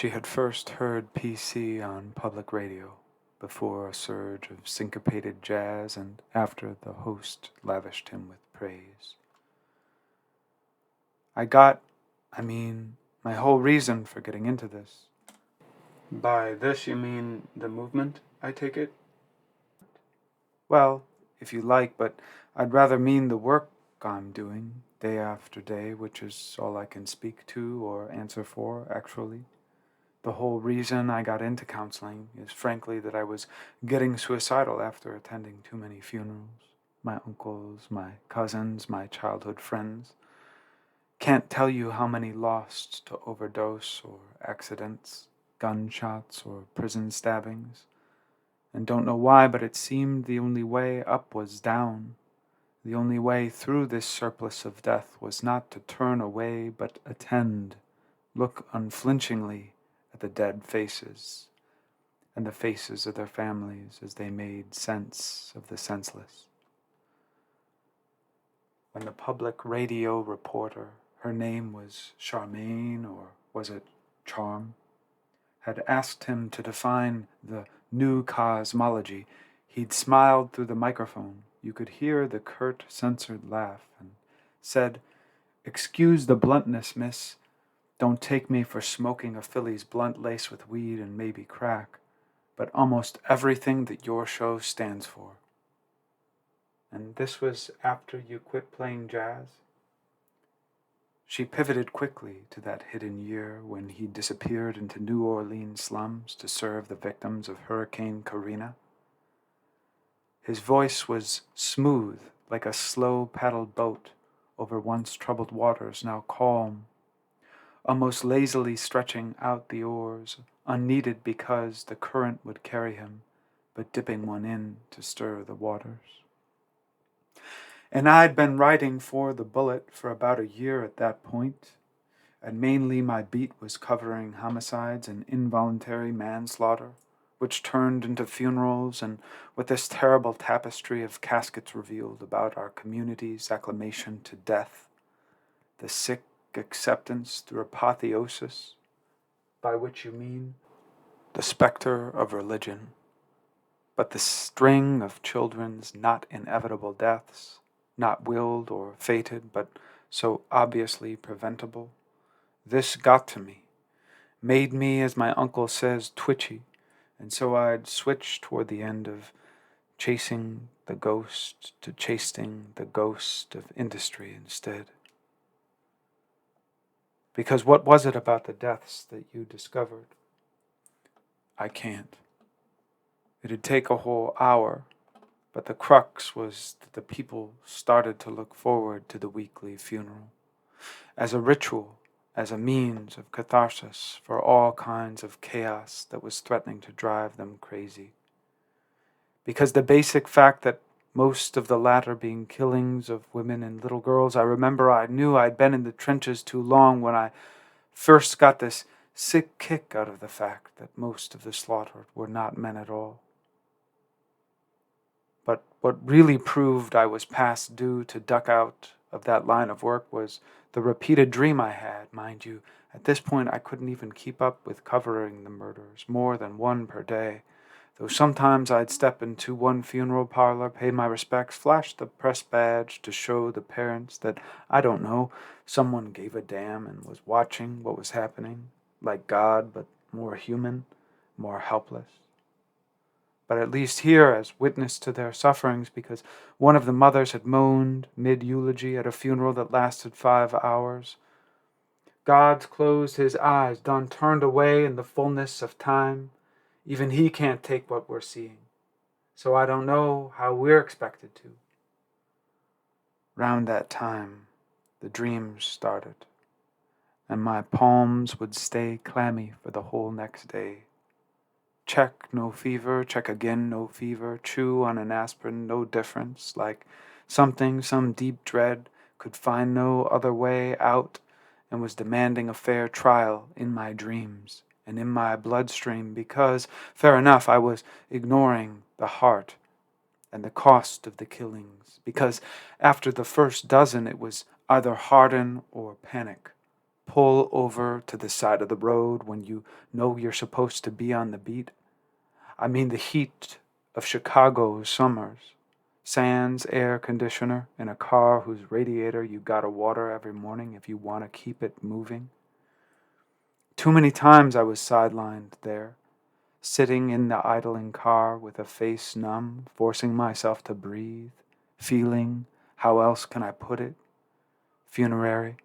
She had first heard PC on public radio, before a surge of syncopated jazz and after the host lavished him with praise. My whole reason for getting into this. By this you mean the movement, I take it? Well, if you like, but I'd rather mean the work I'm doing, day after day, which is all I can speak to or answer for, actually. The whole reason I got into counseling is frankly that I was getting suicidal after attending too many funerals. My uncles, my cousins, my childhood friends. Can't tell you how many lost to overdose or accidents, gunshots or prison stabbings. And don't know why, but it seemed the only way up was down. The only way through this surplus of death was not to turn away, but attend, look unflinchingly at the dead faces and the faces of their families as they made sense of the senseless. When the public radio reporter, her name was Charmaine, or was it Charm, had asked him to define the new cosmology, he'd smiled through the microphone. You could hear the curt, censored laugh, and said, "Excuse the bluntness, miss. Don't take me for smoking a Philly's blunt laced with weed and maybe crack, but almost everything that your show stands for." And this was after you quit playing jazz? She pivoted quickly to that hidden year when he disappeared into New Orleans slums to serve the victims of Hurricane Karina. His voice was smooth, like a slow-paddled boat over once troubled waters now calm, almost lazily stretching out the oars, unneeded because the current would carry him, but dipping one in to stir the waters. And I'd been writing for The Bullet for about a year at that point, and mainly my beat was covering homicides and involuntary manslaughter, which turned into funerals, and with this terrible tapestry of caskets revealed about our community's acclamation to death, the sick acceptance through apotheosis, by which you mean the specter of religion, but the string of children's not inevitable deaths, not willed or fated, but so obviously preventable. This got to me, made me, as my uncle says, twitchy, and so I'd switch toward the end of chasing the ghost to chasing the ghost of industry instead. Because what was it about the deaths that you discovered? I can't. It'd take a whole hour, but the crux was that the people started to look forward to the weekly funeral as a ritual, as a means of catharsis for all kinds of chaos that was threatening to drive them crazy. Because the basic fact that most of the latter being killings of women and little girls, I remember I knew I'd been in the trenches too long when I first got this sick kick out of the fact that most of the slaughtered were not men at all. But what really proved I was past due to duck out of that line of work was the repeated dream I had, mind you. At this point, I couldn't even keep up with covering the murders, more than one per day. Though sometimes I'd step into one funeral parlor, pay my respects, flash the press badge to show the parents that, I don't know, someone gave a damn and was watching what was happening, like God, but more human, more helpless. But at least here as witness to their sufferings, because one of the mothers had moaned mid-eulogy at a funeral that lasted 5 hours. God's closed his eyes, done turned away in the fullness of time. Even he can't take what we're seeing. So I don't know how we're expected to. Round that time, the dreams started, and my palms would stay clammy for the whole next day. Check, no fever, check again, no fever, chew on an aspirin, no difference, like some deep dread could find no other way out and was demanding a fair trial in my dreams and in my bloodstream because, fair enough, I was ignoring the heart and the cost of the killings, because after the first dozen it was either harden or panic, pull over to the side of the road when you know you're supposed to be on the beat. I mean the heat of Chicago's summers. Sans air conditioner in a car whose radiator you gotta water every morning if you want to keep it moving. Too many times I was sidelined there, sitting in the idling car with a face numb, forcing myself to breathe, feeling, how else can I put it, funerary.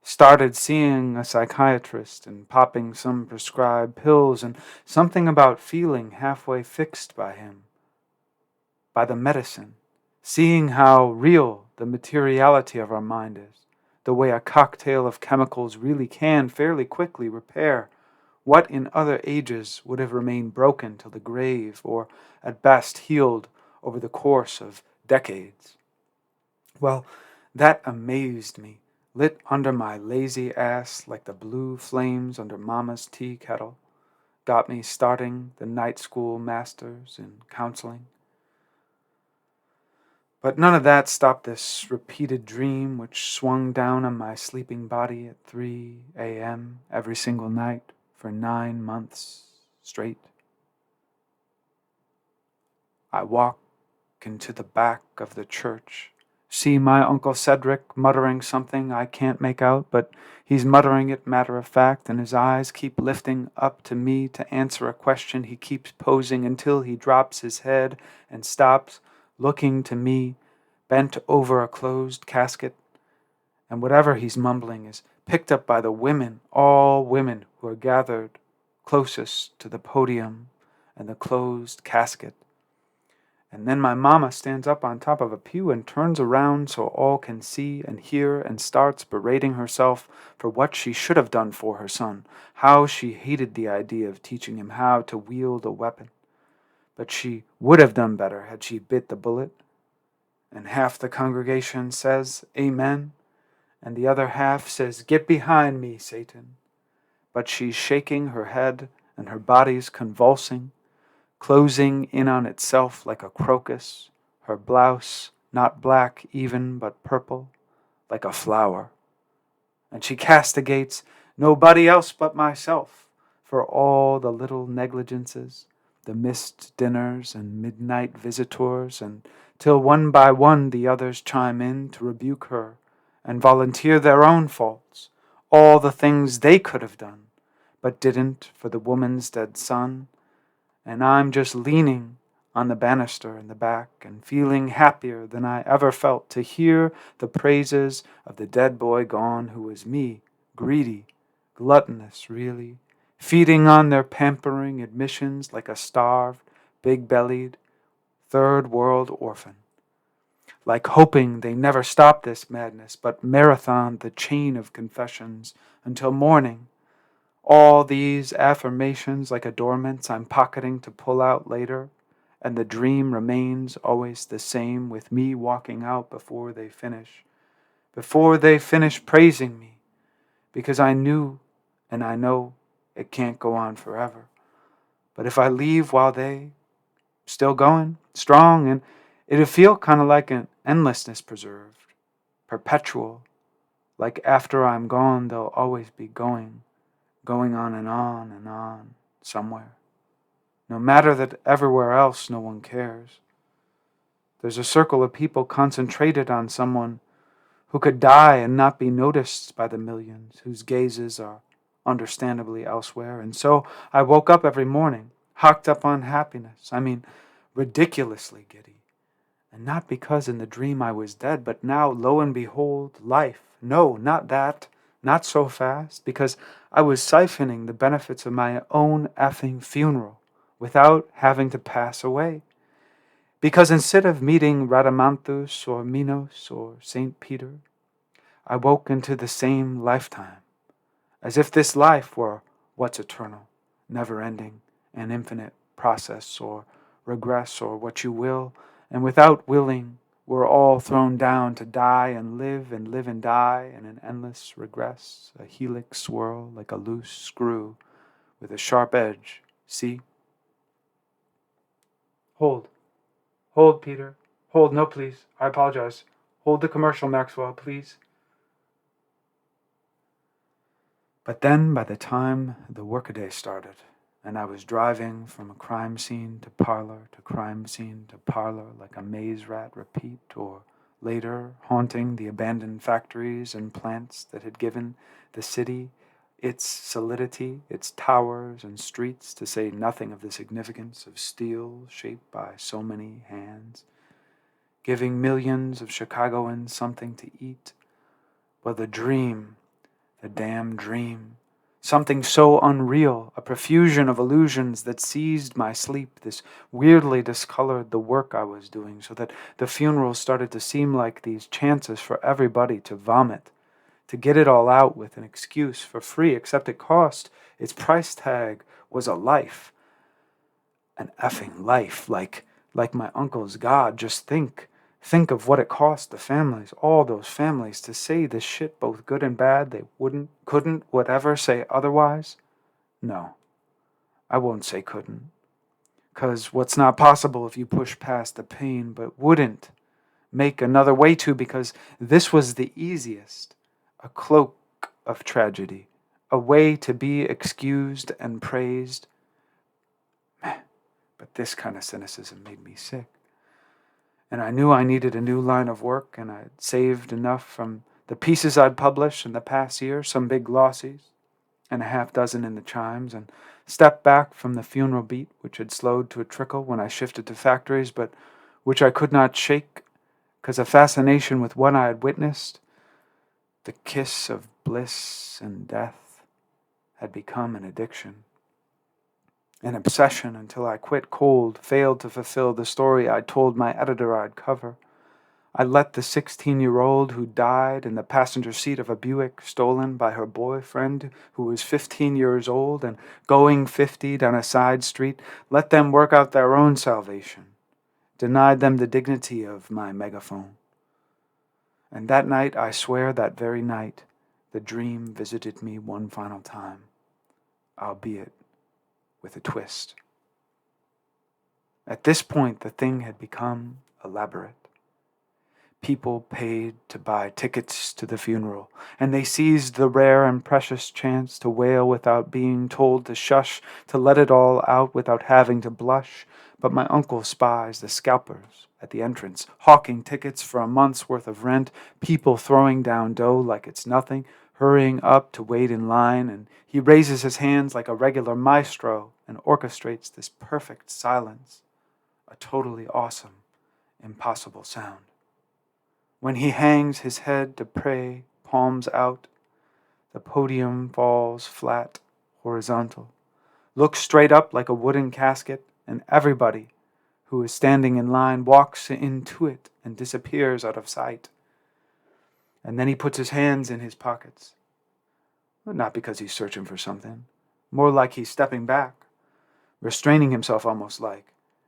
Started seeing a psychiatrist and popping some prescribed pills and something about feeling halfway fixed by him, by the medicine, seeing how real the materiality of our mind is, the way a cocktail of chemicals really can fairly quickly repair what in other ages would have remained broken till the grave, or at best healed over the course of decades. Well, that amazed me, lit under my lazy ass like the blue flames under Mama's tea kettle, got me starting the night school masters in counseling. But none of that stopped this repeated dream which swung down on my sleeping body at 3 a.m. every single night for 9 months straight. I walk into the back of the church, see my Uncle Cedric muttering something I can't make out, but he's muttering it matter of fact, and his eyes keep lifting up to me to answer a question he keeps posing until he drops his head and stops, looking to me, bent over a closed casket, and whatever he's mumbling is picked up by the women, all women who are gathered closest to the podium and the closed casket. And then my mama stands up on top of a pew and turns around so all can see and hear and starts berating herself for what she should have done for her son, how she hated the idea of teaching him how to wield a weapon. But she would have done better had she bit the bullet. And half the congregation says, Amen, and the other half says, Get behind me, Satan. But she's shaking her head and her body's convulsing, closing in on itself like a crocus, her blouse not black even, but purple, like a flower. And she castigates nobody else but myself for all the little negligences, the missed dinners and midnight visitors, and till one by one the others chime in to rebuke her and volunteer their own faults, all the things they could have done, but didn't for the woman's dead son. And I'm just leaning on the banister in the back and feeling happier than I ever felt to hear the praises of the dead boy gone who was me, greedy, gluttonous really, feeding on their pampering admissions like a starved, big-bellied, third-world orphan, like hoping they never stop this madness but marathon the chain of confessions until morning. All these affirmations like adornments I'm pocketing to pull out later, and the dream remains always the same with me walking out before they finish praising me, because I knew and I know it can't go on forever. But if I leave while they still going, strong, and it'll feel kind of like an endlessness preserved, perpetual, like after I'm gone they'll always be going on and on and on, somewhere. No matter that everywhere else no one cares. There's a circle of people concentrated on someone who could die and not be noticed by the millions whose gazes are understandably elsewhere. And so I woke up every morning, hocked up on happiness. I mean, ridiculously giddy. And not because in the dream I was dead, but now, lo and behold, life. No, not that. Not so fast, because I was siphoning the benefits of my own effing funeral without having to pass away. Because instead of meeting Radamanthus or Minos or St. Peter, I woke into the same lifetime, as if this life were what's eternal, never-ending, an infinite process or regress or what you will, and without willing, we're all thrown down to die and live and die in an endless regress, a helix swirl like a loose screw with a sharp edge. See? Hold. Hold, Peter. Hold. No, please. I apologize. Hold the commercial, Maxwell, please. But then, by the time the workaday started, and I was driving from a crime scene to parlor to crime scene to parlor like a maze rat repeat, or later haunting the abandoned factories and plants that had given the city its solidity, its towers and streets, to say nothing of the significance of steel shaped by so many hands, giving millions of Chicagoans something to eat. Well, the dream, the damn dream, something so unreal, a profusion of illusions that seized my sleep, this weirdly discolored the work I was doing, so that the funeral started to seem like these chances for everybody to vomit, to get it all out with an excuse for free, except it cost. Its price tag was a life. An effing life, like my uncle's God. Just think of what it cost the families, all those families, to say this shit, both good and bad. They couldn't, whatever, say otherwise. No, I won't say couldn't. 'Cause what's not possible if you push past the pain, but wouldn't make another way to, because this was the easiest, a cloak of tragedy, a way to be excused and praised. But this kind of cynicism made me sick. And I knew I needed a new line of work, and I'd saved enough from the pieces I'd published in the past year, some big glossies, and a half dozen in the Chimes, and stepped back from the funeral beat, which had slowed to a trickle when I shifted to factories, but which I could not shake, because a fascination with what I had witnessed, the kiss of bliss and death, had become an addiction. An obsession until I quit cold, failed to fulfill the story I told my editor I'd cover. I let the 16-year-old who died in the passenger seat of a Buick stolen by her boyfriend who was 15 years old and going 50 down a side street, let them work out their own salvation. Denied them the dignity of my megaphone. And that night, I swear that very night, the dream visited me one final time, albeit with a twist. At this point, the thing had become elaborate. People paid to buy tickets to the funeral, and they seized the rare and precious chance to wail without being told to shush, to let it all out without having to blush. But my uncle spies the scalpers at the entrance, hawking tickets for a month's worth of rent, people throwing down dough like it's nothing, hurrying up to wait in line, and he raises his hands like a regular maestro and orchestrates this perfect silence, a totally awesome, impossible sound. When he hangs his head to pray, palms out, the podium falls flat, horizontal, looks straight up like a wooden casket, and everybody who is standing in line walks into it and disappears out of sight. And then he puts his hands in his pockets. Not because he's searching for something, more like he's stepping back, restraining himself almost like,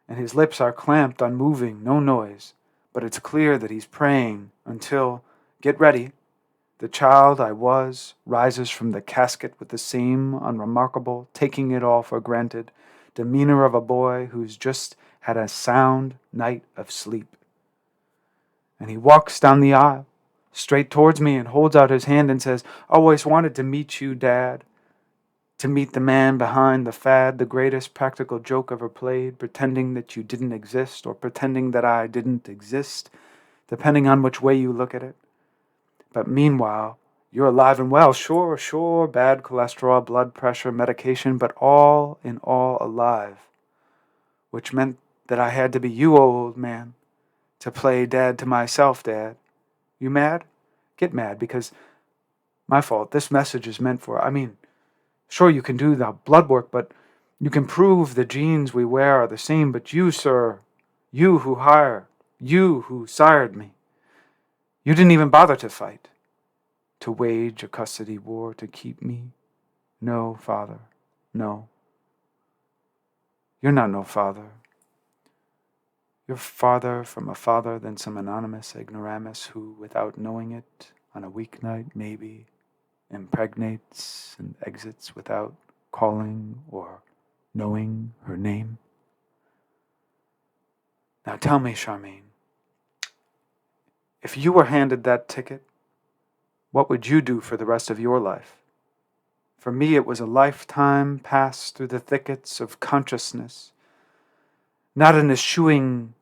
and his lips are clamped, unmoving, no noise, but it's clear that he's praying until, get ready, the child I was rises from the casket with the same unremarkable, taking it all for granted, demeanor of a boy who's just had a sound night of sleep. And he walks down the aisle, straight towards me, and holds out his hand and says, "Always wanted to meet you, Dad. To meet the man behind the fad, the greatest practical joke ever played, pretending that you didn't exist, or pretending that I didn't exist, depending on which way you look at it. But meanwhile, you're alive and well, sure, bad cholesterol, blood pressure, medication, but all in all alive. Which meant that I had to be you, old man, to play dad to myself, Dad. You mad? Get mad, because my fault. This message is meant for, sure, you can do the blood work, but you can prove the genes we wear are the same, but you, sir, you who hire, you who sired me, you didn't even bother to fight, to wage a custody war to keep me. No, Father, no. You're not no father. You're farther from a father than some anonymous ignoramus who, without knowing it, on a weeknight maybe, impregnates and exits without calling or knowing her name. Now tell me, Charmaine, if you were handed that ticket, what would you do for the rest of your life? For me, it was a lifetime passed through the thickets of consciousness, not an eschewing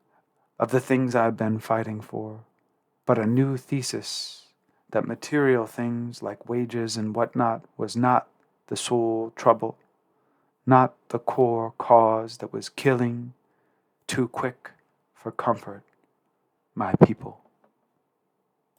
of the things I've been fighting for, but a new thesis that material things like wages and whatnot was not the sole trouble, not the core cause that was killing too quick for comfort my people.